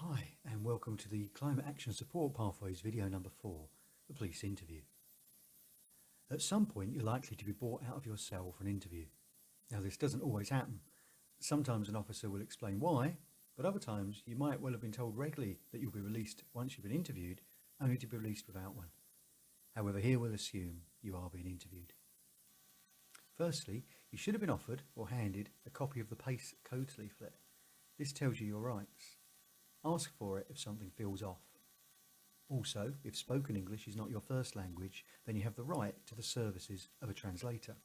Hi and welcome to the Climate Action Support Pathways video number 4, the police interview. At some point you're likely to be brought out of your cell for an interview. Now this doesn't always happen. Sometimes an officer will explain why, but other times you might well have been told regularly that you'll be released once you've been interviewed, only to be released without one. However, here we'll assume you are being interviewed. Firstly, you should have been offered or handed a copy of the PACE Codes leaflet. This tells you your rights. Ask for it if something feels off. Also, if spoken English is not your first language, then you have the right to the services of a translator.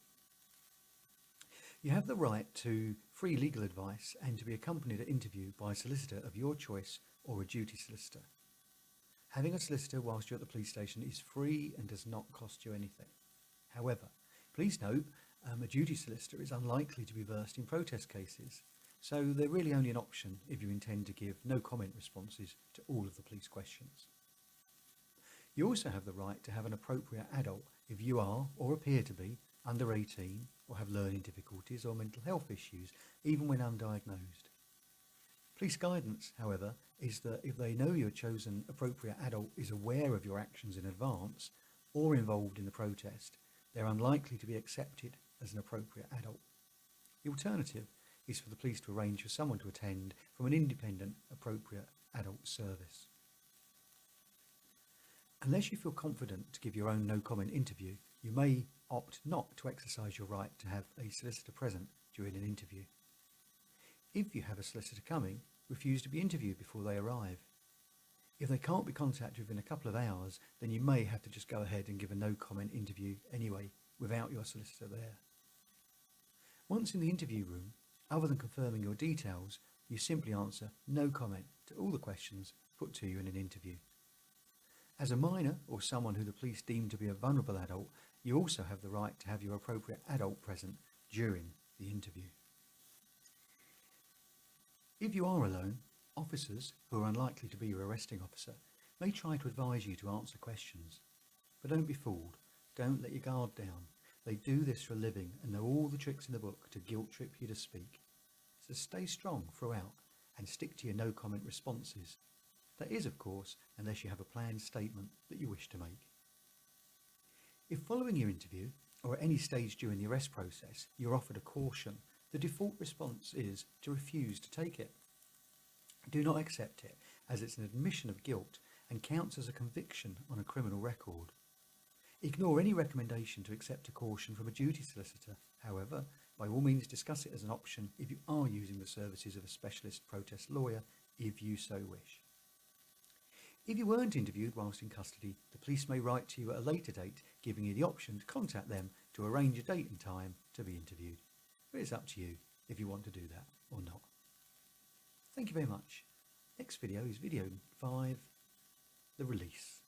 You have the right to free legal advice and to be accompanied at interview by a solicitor of your choice or a duty solicitor. Having a solicitor whilst you're at the police station is free and does not cost you anything. However, please note, a duty solicitor is unlikely to be versed in protest cases, so they're really only an option if you intend to give no comment responses to all of the police questions. You also have the right to have an appropriate adult if you are, or appear to be, under 18 or have learning difficulties or mental health issues, even when undiagnosed. Police guidance, however, is that if they know your chosen appropriate adult is aware of your actions in advance or involved in the protest, they're unlikely to be accepted as an appropriate adult. The alternative is for the police to arrange for someone to attend from an independent, appropriate adult service. Unless you feel confident to give your own no-comment interview, you may opt not to exercise your right to have a solicitor present during an interview. If you have a solicitor coming, refuse to be interviewed before they arrive. If they can't be contacted within a couple of hours, then you may have to just go ahead and give a no-comment interview anyway, without your solicitor there. Once in the interview room, other than confirming your details, you simply answer no comment to all the questions put to you in an interview. As a minor or someone who the police deem to be a vulnerable adult, you also have the right to have your appropriate adult present during the interview. If you are alone, officers, who are unlikely to be your arresting officer, may try to advise you to answer questions. But don't be fooled. Don't let your guard down. They do this for a living and know all the tricks in the book to guilt trip you to speak. So stay strong throughout and stick to your no comment responses. That is, of course, unless you have a planned statement that you wish to make. If following your interview, or at any stage during the arrest process, you're offered a caution, the default response is to refuse to take it. Do not accept it, as it's an admission of guilt and counts as a conviction on a criminal record. Ignore any recommendation to accept a caution from a duty solicitor. However, by all means discuss it as an option if you are using the services of a specialist protest lawyer, if you so wish. If you weren't interviewed whilst in custody, the police may write to you at a later date, giving you the option to contact them to arrange a date and time to be interviewed. But it's up to you if you want to do that or not. Thank you very much. Next video is video 5, the release.